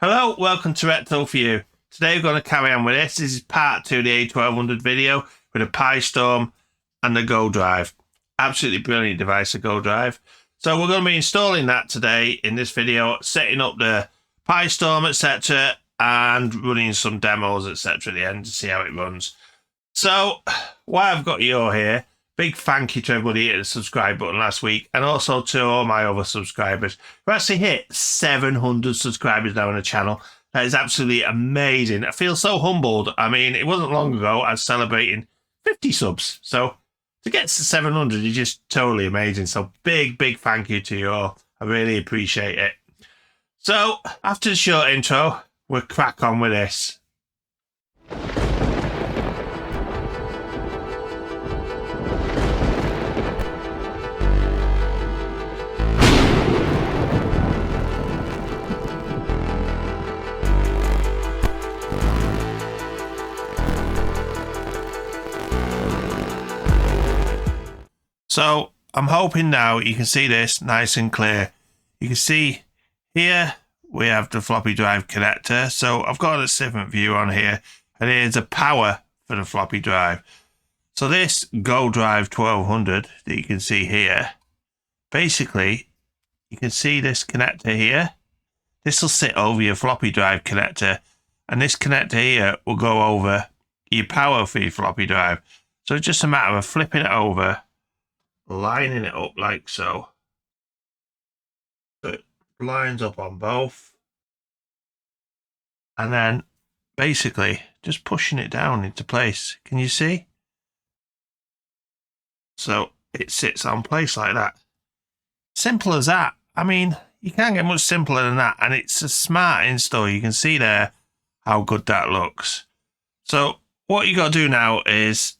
Hello, welcome to Rectal for You. Today we're going to carry on with this. This is part 2 of the A1200 video with a PiStorm and the GoDrive. Absolutely brilliant device, the GoDrive. So we're going to be installing that today in this video, setting up the PiStorm, etc., and running some demos, etc. at the end to see how it runs. So while I've got you all here, big thank you to everybody who hit the subscribe button last week, and also to all my other subscribers. We've actually hit 700 subscribers now on the channel. That is absolutely amazing. I feel so humbled. I mean, it wasn't long ago I was celebrating 50 subs. So to get to 700 is just totally amazing. So big thank you to you all. I really appreciate it. So after the short intro, we'll crack on with this. So I'm hoping now you can see this nice and clear. You can see here we have the floppy drive connector. So I've got a different view on here, and here's a power for the floppy drive. So this GoDrive 1200 that you can see here, basically you can see this connector here. This will sit over your floppy drive connector, and this connector here will go over your power for your floppy drive. So it's just a matter of flipping it over, lining it up like so. So it lines up on both. And then basically just pushing it down into place. Can you see? So it sits on place like that. Simple as that. I mean, you can't get much simpler than that. And it's a smart install. You can see there how good that looks. So what you got to do now is,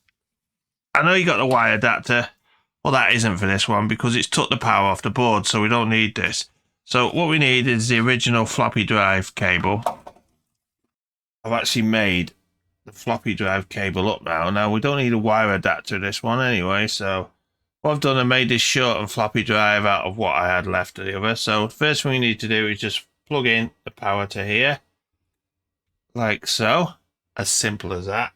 I know you got the wire adapter. Well, that isn't for this one because it's took the power off the board, so we don't need this. So what we need is the original floppy drive cable. I've actually made the floppy drive cable up now. Now, we don't need a wire adapter to this one anyway, so what I've done, I made this short and floppy drive out of what I had left of the other. So the first thing we need to do is just plug in the power to here, like so. As simple as that.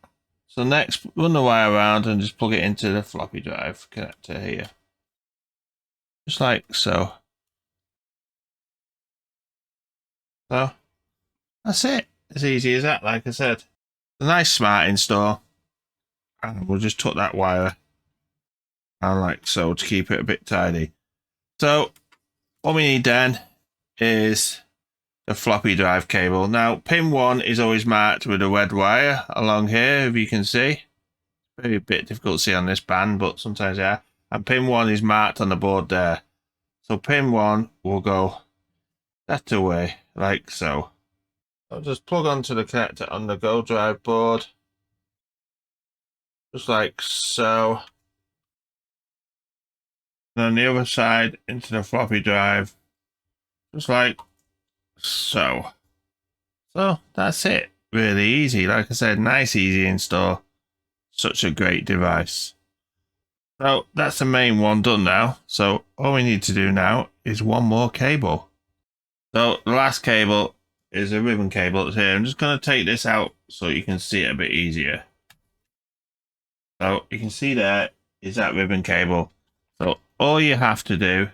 So next, run the wire around and just plug it into the floppy drive connector here. Just like so. So that's it. As easy as that, like I said. It's a nice smart install. And we'll just tuck that wire and like so to keep it a bit tidy. So what we need then is the floppy drive cable. Now, pin 1 is always marked with a red wire along here, if you can see. Very bit difficult to see on this band, but sometimes yeah. And pin 1 is marked on the board there. So pin 1 will go that away, like so. I'll just plug onto the connector on the GoDrive board. Just like so. And on the other side, into the floppy drive. Just like so that's it. Really easy. Like I said, nice easy install. Such a great device. So that's the main one done now. So all we need to do now is one more cable. So the last cable is a ribbon cable that's here. I'm just going to take this out so you can see it a bit easier. So you can see there is that ribbon cable. So all you have to do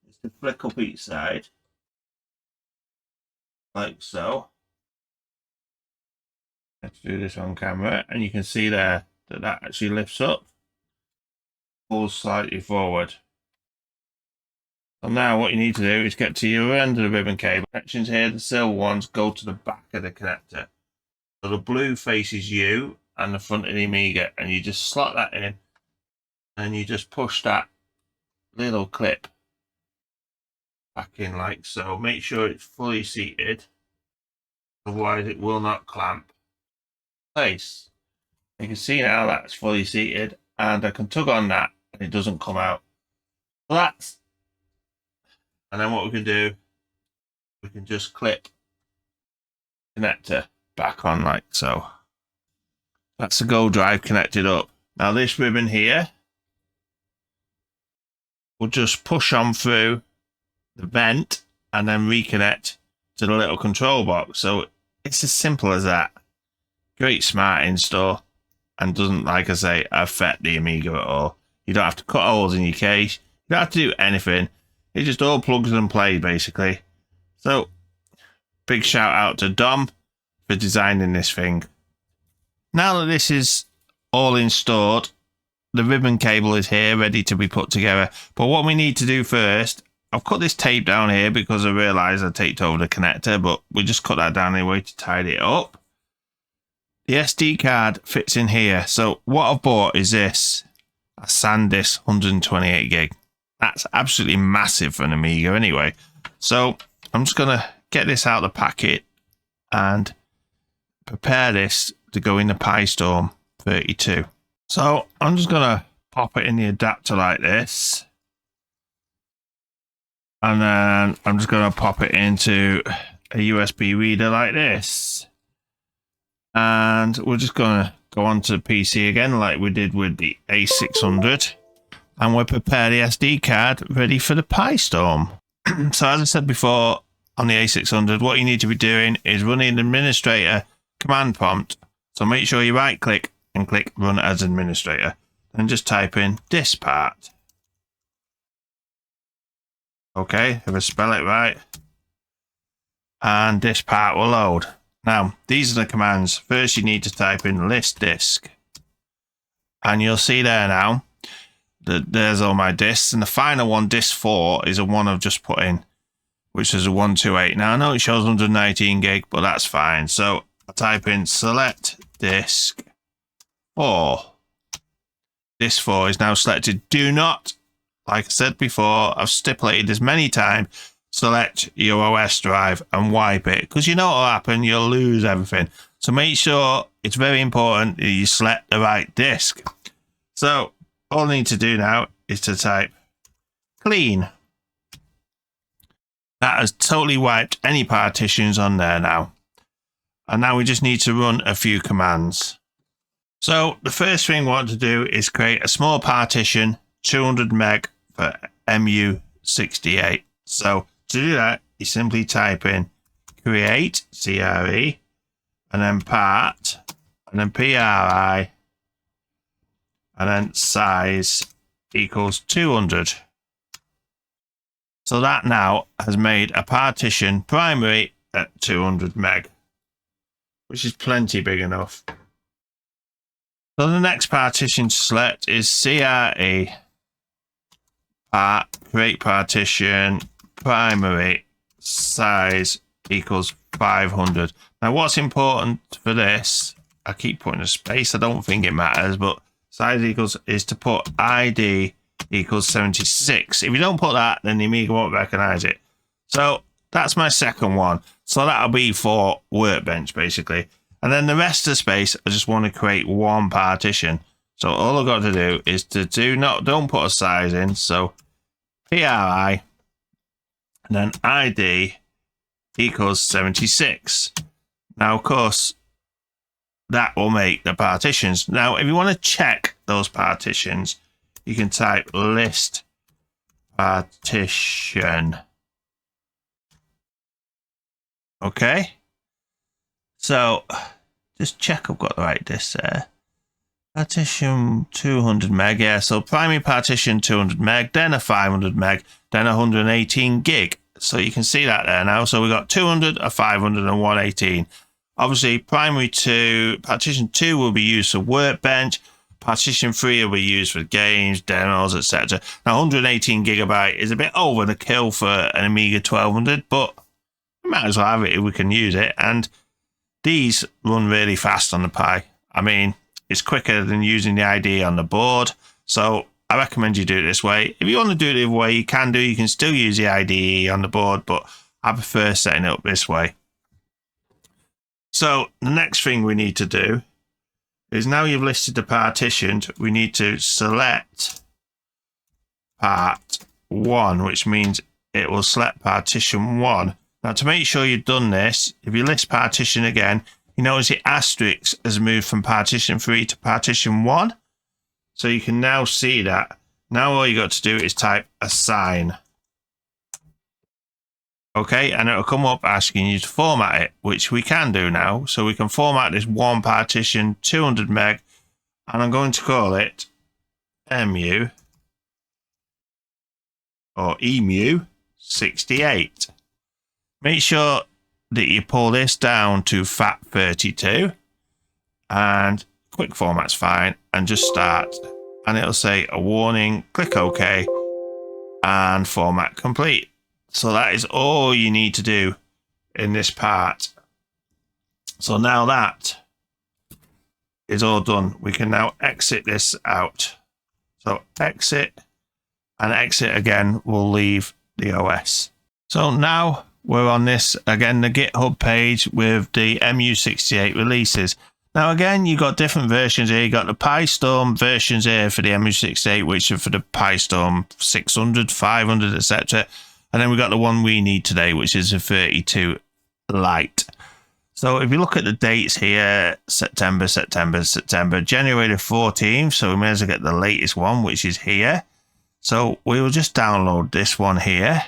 is to flick up each side. Like so. Let's do this on camera, and you can see there that that actually lifts up, pulls slightly forward. So now what you need to do is get to your end of the ribbon cable. Connections here, the silver ones go to the back of the connector. So the blue faces you and the front of the Amiga, and you just slot that in, and you just push that little clip back in like so. Make sure it's fully seated, otherwise it will not clamp place. You can see now that's fully seated, and I can tug on that and it doesn't come out. So that's, and then what we can do, we can just clip connector back on like so. That's the GoDrive connected up. Now this ribbon here will just push on through the vent and then reconnect to the little control box. So it's as simple as that. Great smart install, and doesn't, like I say, affect the Amiga at all. You don't have to cut holes in your case. You don't have to do anything. It just all plugs and plays basically. So big shout out to Dom for designing this thing. Now that this is all installed, the ribbon cable is here ready to be put together. But what we need to do first, I've cut this tape down here because I realised I taped over the connector, but we just cut that down anyway to tidy it up. The SD card fits in here. So what I've bought is this, a SanDisk 128 gig. That's absolutely massive for an Amiga anyway. So I'm just going to get this out of the packet and prepare this to go in the PiStorm 32. So I'm just going to pop it in the adapter like this. And then I'm just going to pop it into a USB reader like this. And we're just going to go onto the PC again like we did with the A600. And we'll prepare the SD card ready for the PiStorm. So as I said before, on the A600, what you need to be doing is running the administrator command prompt. So make sure you right click and click run as administrator. And just type in this part. Okay, if I spell it right. And this part will load. Now, these are the commands. First, you need to type in list disk. And you'll see there now that there's all my disks. And the final one, disk 4, is the one I've just put in, which is a 128. Now, I know it shows 119 gig, but that's fine. So I type in select disk 4. Disk 4 is now selected. Do not, like I said before, I've stipulated this many times, select your OS drive and wipe it, because you know what will happen, you'll lose everything. So make sure, it's very important that you select the right disk. So all I need to do now is to type clean. That has totally wiped any partitions on there now. And now we just need to run a few commands. So the first thing we want to do is create a small partition, 200 meg for MU68. So to do that, you simply type in create, CRE, and then part, and then PRI, and then size equals 200. So that now has made a partition primary at 200 meg, which is plenty big enough. So the next partition to select is CRE, part, create partition, primary, size equals 500. Now what's important for this, I keep putting a space, I don't think it matters, but size equals is to put ID equals 76. If you don't put that, then the Amiga won't recognize it. So that's my second one. So that'll be for Workbench basically. And then the rest of the space, I just want to create one partition. So all I've got to do is to don't put a size in. So PRI and then ID equals 76. Now, of course, that will make the partitions. Now, if you want to check those partitions, you can type list partition. Okay. So just check I've got the right disk there. Partition 200 meg, yeah. So primary partition 200 meg, then a 500 meg, then 118 gig. So you can see that there now. So we've got 200, a 500, and 118. Obviously, primary 2, partition 2 will be used for Workbench. Partition 3 will be used for games, demos, etc. Now, 118 gigabyte is a bit over the kill for an Amiga 1200, but we might as well have it if we can use it. And these run really fast on the Pi. I mean, it's quicker than using the ID on the board. So I recommend you do it this way. If you want to do it the other way, you can do. You can still use the IDE on the board, but I prefer setting it up this way. So the next thing we need to do is, now you've listed the partitions, we need to select part 1, which means it will select partition 1. Now, to make sure you've done this, if you list partition again, you notice the asterisk has moved from partition 3 to partition 1. So you can now see that. Now all you got to do is type assign. Okay, and it'll come up asking you to format it, which we can do now. So we can format this one partition 200 meg, and I'm going to call it MU or EMU 68. Make sure that you pull this down to FAT32 and quick format's fine, and just start, and it'll say a warning, click OK and format complete. So that is all you need to do in this part. So now that is all done, we can now exit this out. So exit, and exit again will leave the OS. So now we're on this again, the GitHub page with the MU68 releases. Now again, you got different versions here. You got the PiStorm versions here for the MU68, which are for the PiStorm 600, 500, etc. And then we got the one we need today, which is a 32 Lite. So if you look at the dates here, September, January the 14th. So we may as well get the latest one, which is here. So we will just download this one here,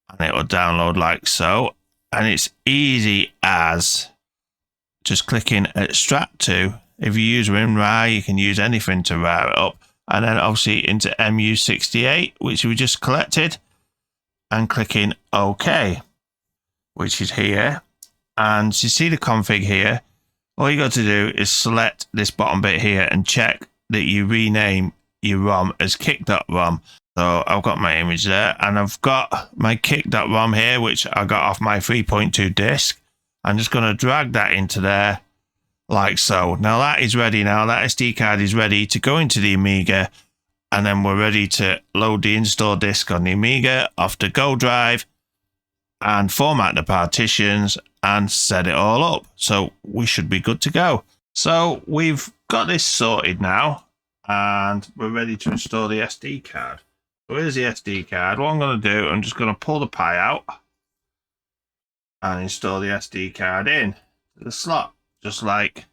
and it will download like so. And it's easy as just clicking extract to. If you use WinRAR, you can use anything to RAR it up. And then obviously into MU68, which we just collected, and clicking OK, which is here. And you see the config here. All you got to do is select this bottom bit here and check that you rename your ROM as kick.rom. So I've got my image there, and I've got my kick.rom here, which I got off my 3.2 disk. I'm just going to drag that into there like so. Now that is ready now. That SD card is ready to go into the Amiga, and then we're ready to load the install disk on the Amiga off the GoDrive and format the partitions and set it all up. So we should be good to go. So we've got this sorted now, and we're ready to install the SD card. So here's the SD card. What I'm going to do, I'm just going to pull the Pi out and install the SD card in the slot, just like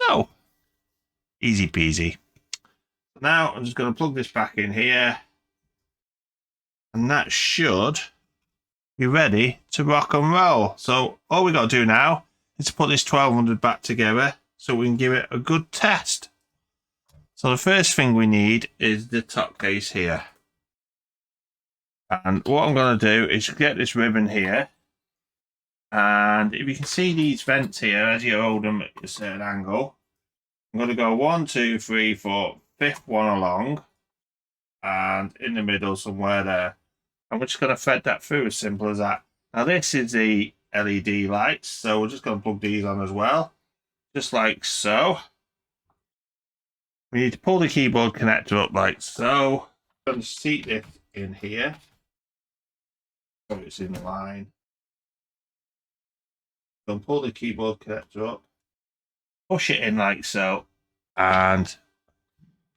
so. Easy peasy. Now I'm just going to plug this back in here, and that should be ready to rock and roll. So all we got to do now is to put this 1200 back together so we can give it a good test. So the first thing we need is the top case here. And what I'm going to do is get this ribbon here. And if you can see these vents here, as you hold them at a certain angle, I'm going to go 1, 2, 3, 4, fifth one along, and in the middle somewhere there. And we're just going to thread that through, as simple as that. Now this is the LED lights, so we're just going to plug these on as well, just like so. We need to pull the keyboard connector up like so. I'm going to seat it in here, so it's in line. So pull the keyboard connector up, push it in like so, and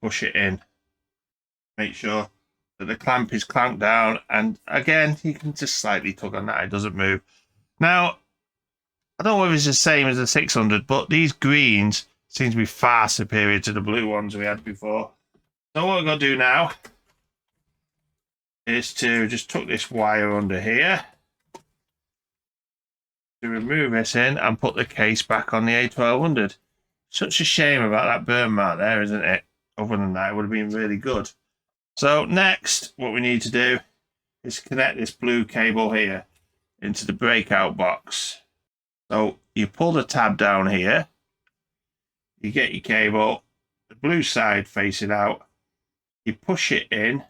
push it in. Make sure that the clamp is clamped down, and again you can just slightly tug on that, it doesn't move. Now I don't know if it's the same as the 600, but these greens seem to be far superior to the blue ones we had before. So what we're going to do now is to just tuck this wire under here to remove this in and put the case back on the A1200. Such a shame about that burn mark there, isn't it? Other than that, it would have been really good. So next, what we need to do is connect this blue cable here into the breakout box. So you pull the tab down here, you get your cable, the blue side facing out, you push it in.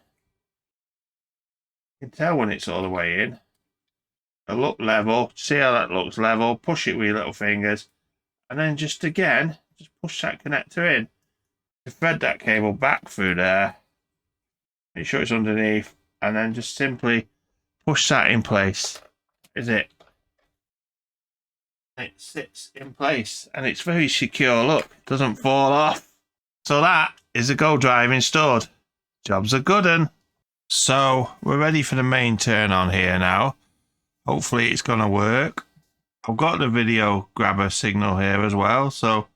You can tell when it's all the way in. It'll look level, see how that looks level, push it with your little fingers, and then just again, just push that connector in to thread that cable back through there. Make sure it's underneath, and then just simply push that in place. Is it? It sits in place, and it's very secure. Look, it doesn't fall off. So that is a GoDrive installed. Job's a good one. So we're ready for the main turn on here now. Hopefully it's going to work. I've got the video grabber signal here as well. So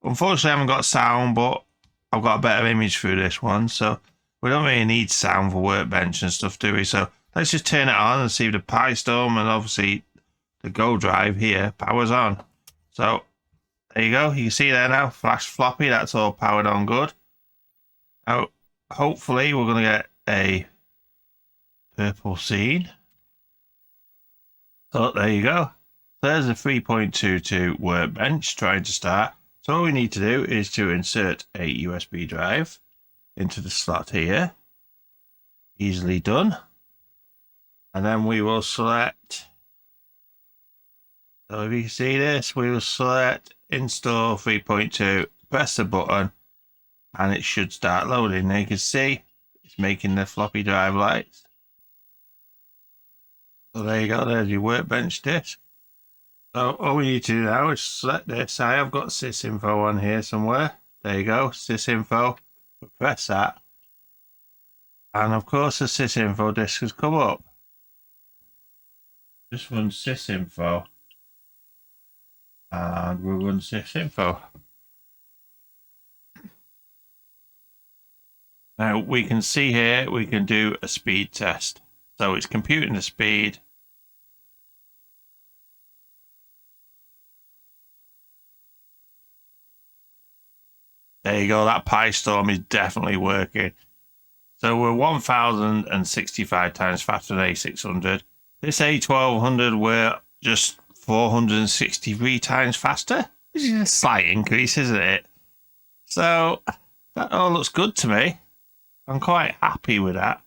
unfortunately I haven't got sound, but I've got a better image through this one. So we don't really need sound for Workbench and stuff, do we? So let's just turn it on and see if the PiStorm and obviously the GoDrive here powers on. So there you go. You can see there now, flash floppy, that's all powered on good. Now, hopefully we're going to get a purple scene. So there you go. There's a 3.22 Workbench trying to start. So all we need to do is to insert a USB drive into the slot here. Easily done. And then we will select, so if you can see this, we will select install 3.2, press the button, and it should start loading. Now you can see it's making the floppy drive lights. So there you go, there's your Workbench disk. So all we need to do now is select this. I have got Sysyinfo on here somewhere. There you go, Sysyinfo. We'll press that. And of course the Sysyinfo disk has come up. Just run Sysyinfo. And we'll run Sysyinfo. Now we can see here, we can do a speed test. So it's computing the speed. There you go, that PiStorm is definitely working. So we're 1065 times faster than A600. This A1200 we're just 463 times faster. This is a slight increase, isn't it? So that all looks good to me. I'm quite happy with that.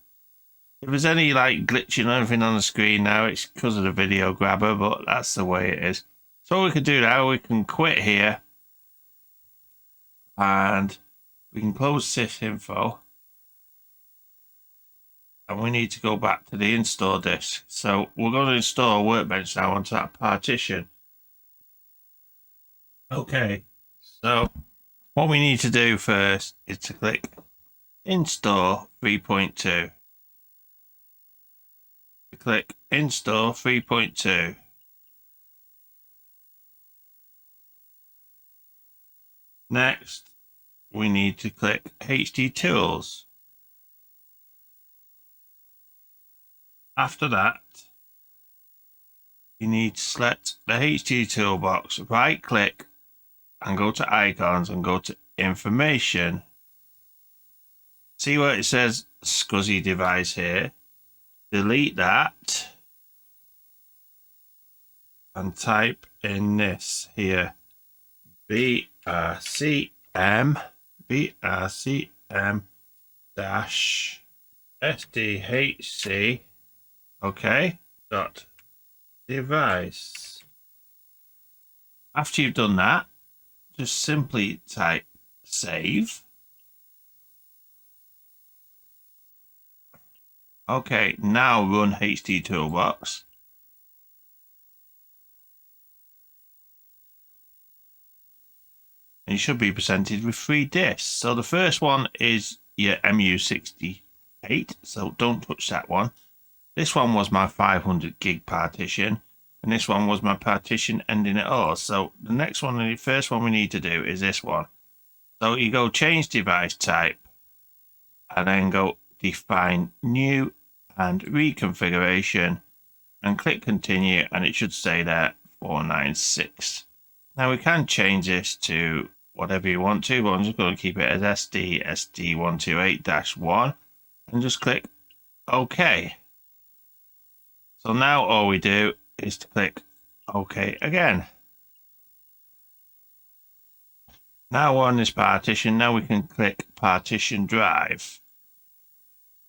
If there's any like glitching or anything on the screen now, it's because of the video grabber, but that's the way it is. So what we can do now, we can quit here. And we can close Sysinfo. And we need to go back to the install disk. So we're going to install Workbench now onto that partition. Okay, so what we need to do first is to click Install 3.2. Click Install 3.2. Next, we need to click HD Tools. After that, you need to select the HD toolbox, right click and go to icons and go to information. See where it says SCSI device here. Delete that and type in this here. BRCM dash SDHC, okay, dot device. After you've done that, just simply type save. Okay, now run HD Toolbox. And you should be presented with 3 disks. So the first one is your MU68, so don't touch that one. This one was my 500 gig partition, and this one was my partition ending at all. So the next one, the first one we need to do is this one. So you go change device type, and then go define new and reconfiguration, and click continue, and it should say there 496. Now we can change this to whatever you want to, but I'm just going to keep it as SD128-1 and just click OK. So now all we do is to click OK again. Now we're on this partition. Now we can click partition drive.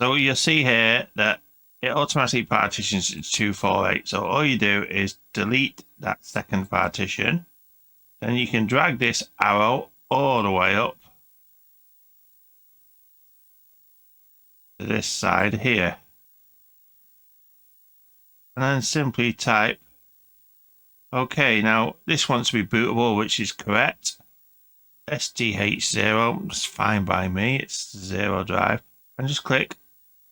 So you'll see here that it automatically partitions to 248. So all you do is delete that second partition. Then you can drag this arrow all the way up to this side here. And then simply type OK. Now this wants to be bootable, which is correct. SDH0 is fine by me. It's 0 drive. And just click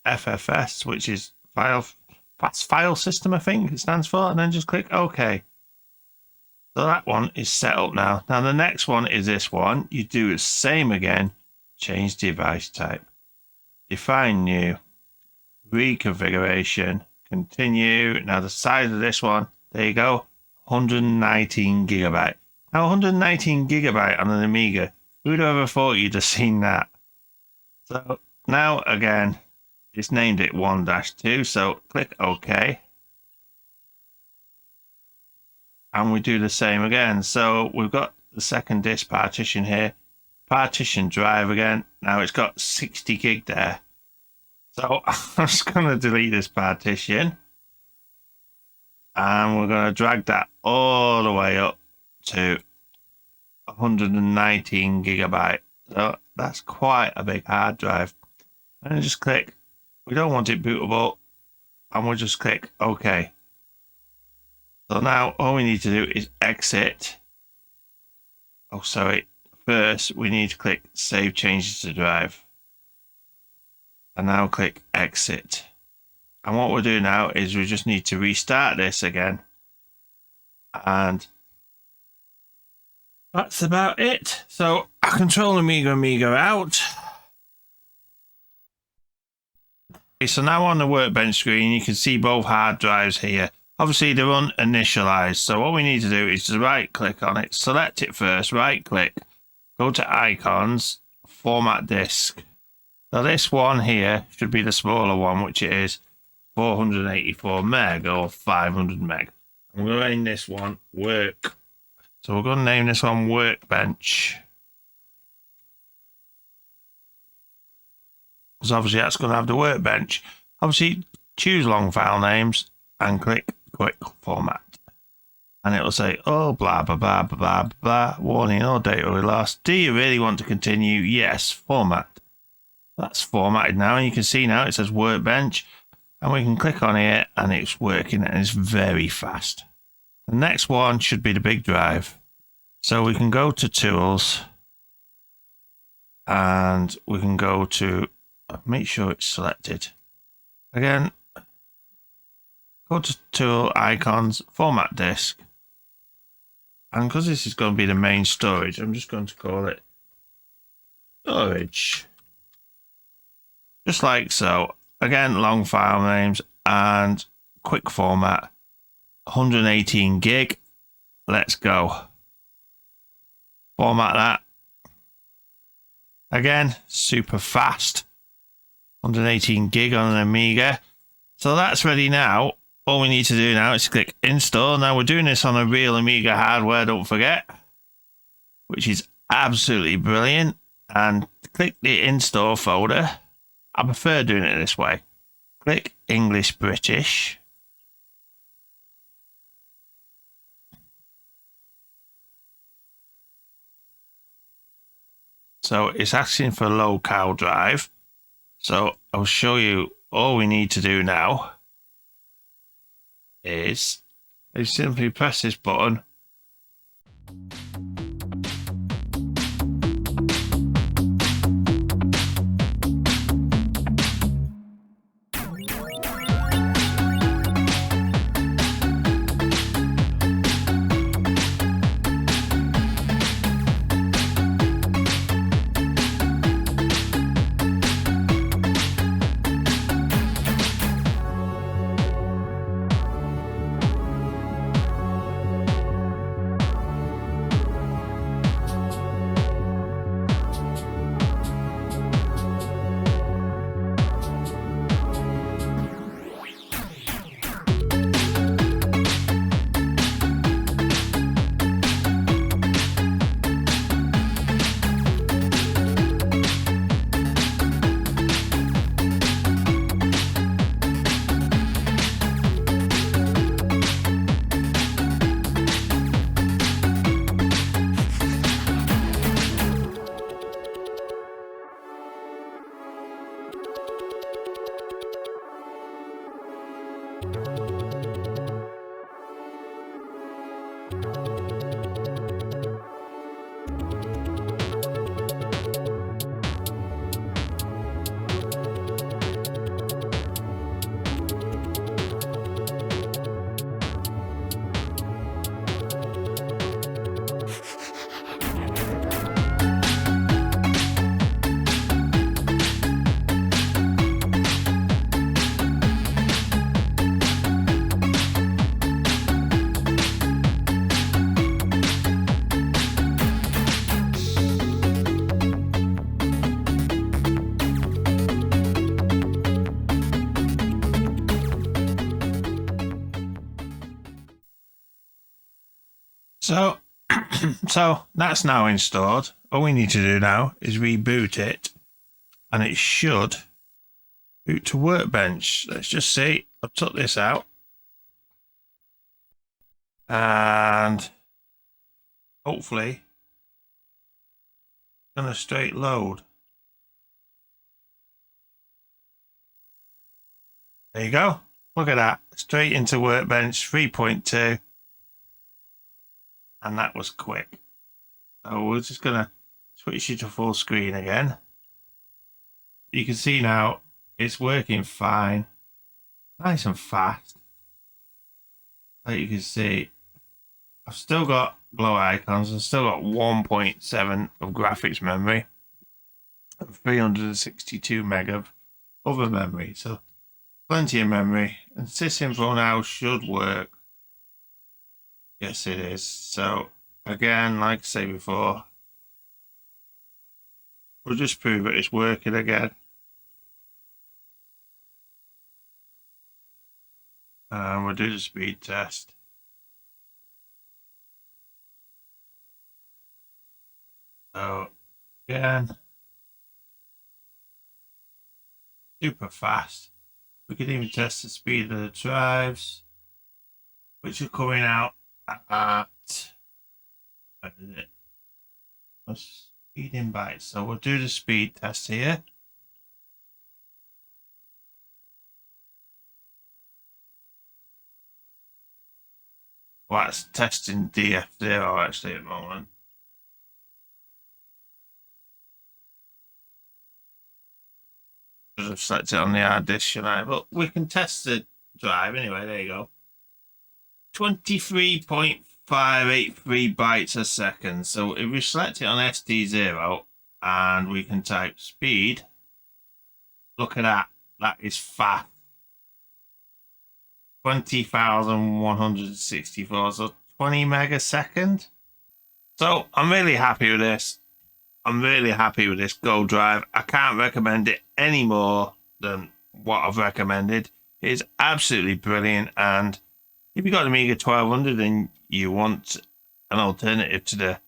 FFS, which is fast file system, I think it stands for, and then just click OK. So that one is set up now. Now the next one is this one. You do the same again. Change device type. Define new. reconfiguration, continue. Now the size of this one, there you go, 119 gigabyte. Now 119 gigabyte on an Amiga, who'd have ever thought you'd have seen that? So now again, it's named it 1-2, so click OK. And we do the same again. So we've got the second disk partition here, partition drive again. Now it's got 60 gig there. So I'm just going to delete this partition. And we're going to drag that all the way up to 119 gigabyte. So that's quite a big hard drive. And just click, we don't want it bootable, and we'll just click OK. So now all we need to do is exit. Oh, sorry. First, we need to click Save Changes to Drive. And now click Exit. And what we'll do now is we just need to restart this again. And that's about it. So I control Amiga out. Okay, so now on the Workbench screen, you can see both hard drives here. Obviously, they're uninitialized. So what we need to do is to right click on it, select it first, right click, go to icons, format disk. So this one here should be the smaller one, which it is 484 meg or 500 meg. I'm going to name this one Work. So we're going to name this one Workbench. Because obviously that's going to have the Workbench. Obviously, choose long file names and click Quick Format. And it will say, oh, blah, blah, blah, blah, blah, blah. Warning, all data will be lost. Do you really want to continue? Yes, format. That's formatted now. And you can see now it says Workbench. And we can click on here and it's working and it's very fast. The next one should be the big drive. So we can go to Tools. And we can go to, make sure it's selected. Again, go to Tool, Icons, Format Disk. And because this is going to be the main storage, I'm just going to call it Storage. Just like so. Again, long file names and quick format. 118 gig. Let's go. Format that. Again, super fast. 118 gig on an Amiga. So that's ready now. All we need to do now is click install. Now we're doing this on a real Amiga hardware, don't forget, which is absolutely brilliant. And click the install folder. I prefer doing it this way. Click English British. So it's asking for a local drive. So I'll show you all we need to do now is you simply press this button. So, so that's now installed. All we need to do now is reboot it, and it should boot to Workbench. Let's just see. I've took this out, and hopefully, it's gonna straight load. There you go. Look at that. Straight into Workbench 3.2. And that was quick. So we're just going to switch it to full screen again. You can see now it's working fine. Nice and fast. Like you can see, I've still got glow icons. I've still got 1.7 of graphics memory. And 362 meg of other memory. So plenty of memory. And Sysyinfo now should work. Yes, it is. So again, like I say before, we'll just prove it. It's working again. And we'll do the speed test. So again, super fast. We can even test the speed of the drives, which are coming out at, what is it? Speed in bytes. So we'll do the speed test here. Well, that's testing DF0 actually at the moment. I've selected it on the hard disk, should I? But we can test the drive anyway. There you go. 23.583 bytes a second. So if we select it on SD0 and we can type speed, look at that. That is fast. 20,164. So 20 meg a second. So I'm really happy with this. I'm really happy with this GoDrive. I can't recommend it any more than what I've recommended. It's absolutely brilliant. And if you've got an Amiga 1200 and you want an alternative to the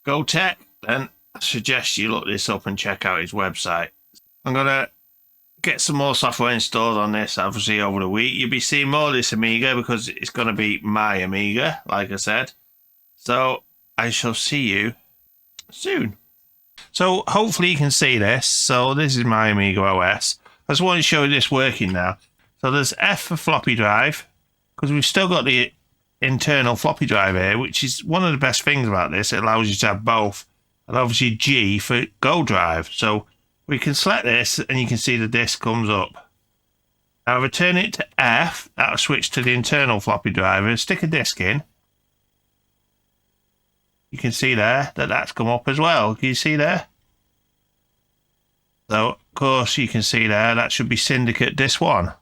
Gotek, then I suggest you look this up and check out his website. I'm going to get some more software installed on this, obviously, over the week. You'll be seeing more of this Amiga because it's going to be my Amiga, like I said. So I shall see you soon. So hopefully you can see this. So this is my Amiga OS. I just want to show you this working now. So there's F for floppy drive, because we've still got the internal floppy drive here, which is one of the best things about this. It allows you to have both. And obviously G for GoDrive. So we can select this and you can see the disk comes up. Now return it to F. That'll switch to the internal floppy drive. And stick a disk in. You can see there that that's come up as well. Can you see there? So, of course, you can see there that should be Syndicate Disk 1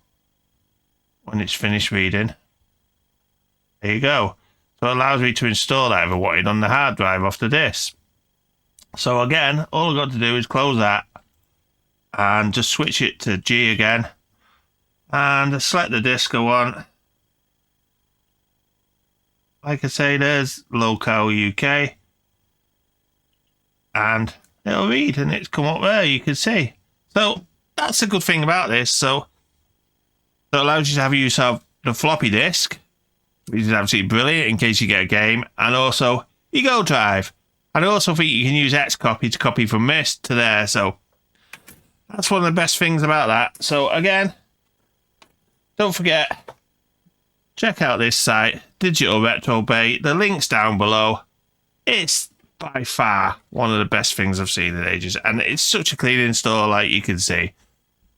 when it's finished reading. There you go. So it allows me to install that if I wanted on the hard drive off the disk. So again, all I've got to do is close that and just switch it to G again and select the disk I want. Like I say, there's local UK, and it'll read, and it's come up there, you can see. So that's a good thing about this. So it allows you to have use of the floppy disk, which is absolutely brilliant in case you get a game, and also your GoDrive. And I also think you can use Xcopy to copy from this to there. So that's one of the best things about that. So again, don't forget, check out this site, Digital Retro Bay. The link's down below. It's by far one of the best things I've seen in ages. And it's such a clean install, like you can see.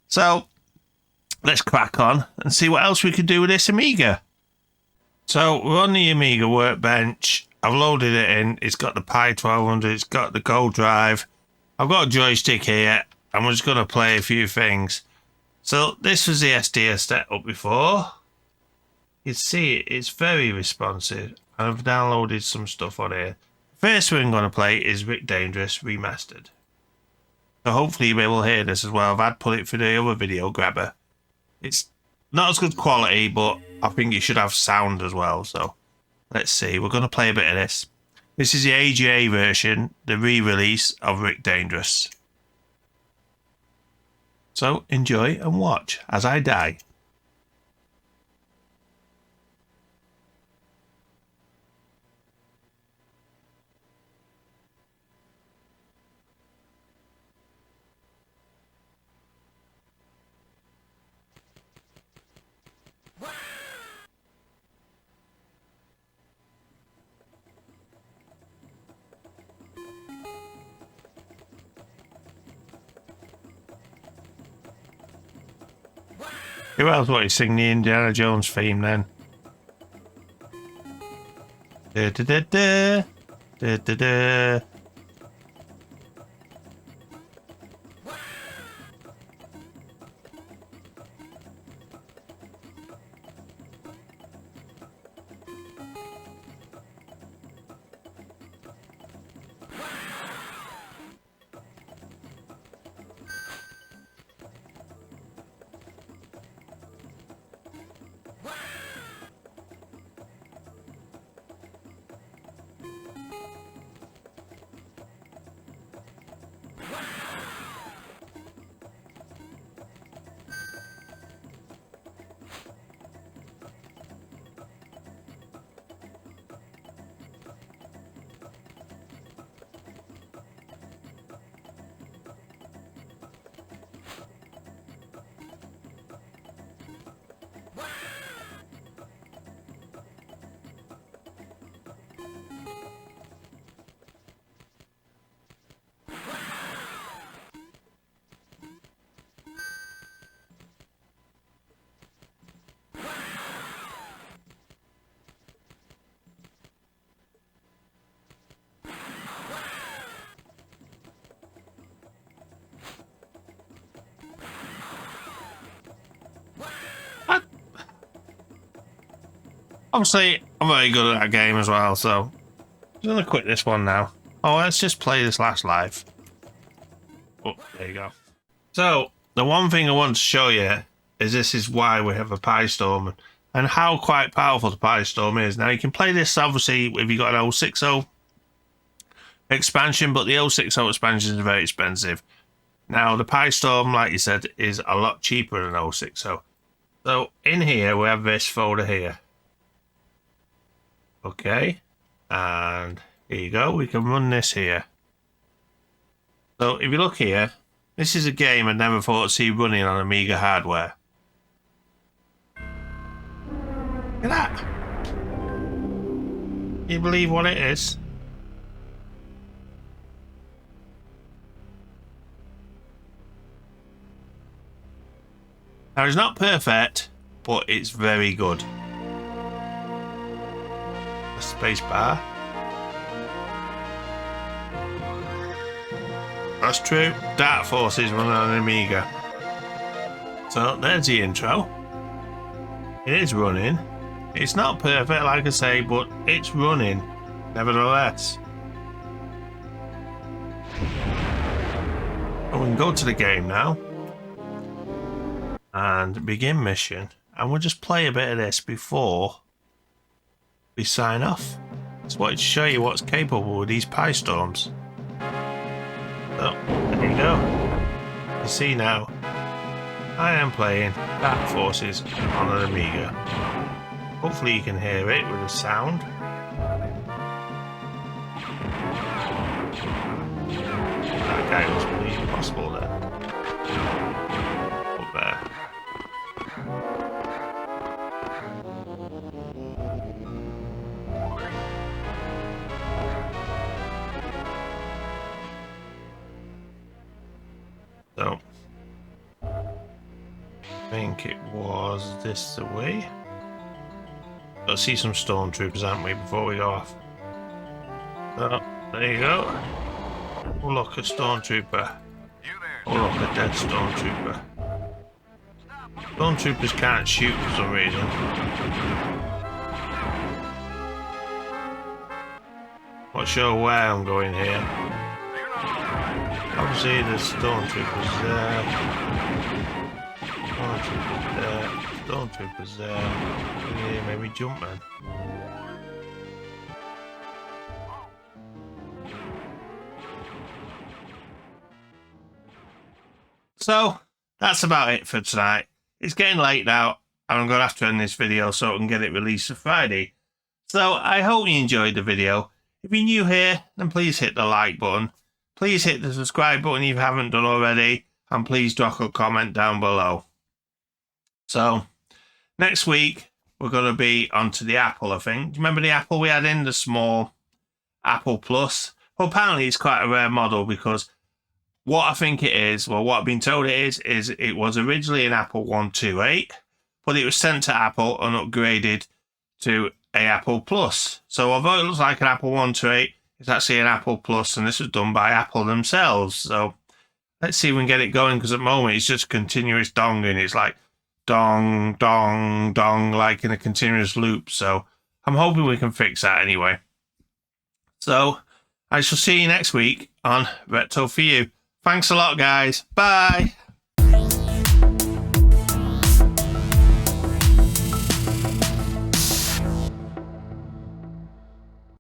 So let's crack on and see what else we could do with this Amiga. So we're on the Amiga Workbench. I've loaded it in. It's got the Pi 1200. It's got the GoDrive. I've got a joystick here. And we're just going to play a few things. So this was the SD I set up before. You see it's very responsive. I've downloaded some stuff on here. First one I'm going to play is Rick Dangerous Remastered. So hopefully you'll be able to hear this as well. I've had put it for the other video grabber. It's not as good quality, but I think it should have sound as well. So Let's see, we're going to play a bit of this. This is the AGA version, the re-release of Rick Dangerous. So enjoy and watch as I die. Who else wanted to sing the Indiana Jones theme then? Da da da da da da da. Obviously, I'm very good at that game as well, so I'm going to quit this one now. Oh, let's just play this last live. Oh, there you go. So, the one thing I want to show you is this is why we have a PiStorm and how quite powerful the PiStorm is. Now, you can play this, obviously, if you've got an 060 expansion, but the 060 expansion is very expensive. Now, the PiStorm, like you said, is a lot cheaper than 060. So, in here, we have this folder here. Okay, and here you go, we can run this here. So if you look here, this is a game I never thought I'd see running on Amiga hardware. Look at that. Can you believe what it is? Now it's not perfect, but it's very good. Space bar. That's true. Dark Forces running on an Amiga. So there's the intro. It is running. It's not perfect, like I say, but it's running nevertheless. And we can go to the game now and begin mission, and we'll just play a bit of this before we sign off. Just wanted to show you what's capable with these PiStorms. So, there you go. You see now, I am playing Dark Forces on an Amiga. Hopefully you can hear it with the sound. That guy was pretty impossible there. Up there. So, I think it was this way. Let's see some stormtroopers, aren't we, before we go off? So, there you go. Oh look, a stormtrooper. Oh look, a dead stormtrooper. Stormtroopers can't shoot for some reason. Not sure where I'm going here. Obviously there's stormtroopers there. Stormtroopers there. Stormtroopers there. Yeah, maybe jump then. So that's about it for tonight. It's getting late now, and I'm going to have to end this video so I can get it released for Friday. So I hope you enjoyed the video. If you're new here, then please hit the like button. Please hit the subscribe button if you haven't done already, and please drop a comment down below. So next week we're going to be onto the Apple, I think. Do you remember the Apple we had in, the small Apple Plus? Well, apparently it's quite a rare model, because what I think it is, well, what I've been told it is it was originally an Apple 128, but it was sent to Apple and upgraded to a Apple Plus. So although it looks like an Apple 128, it's actually an Apple Plus, and this was done by Apple themselves. So let's see if we can get it going, because at the moment it's just continuous donging. It's like dong, dong, dong, like in a continuous loop. So I'm hoping we can fix that anyway. So I shall see you next week on Recto for You. Thanks a lot, guys. Bye.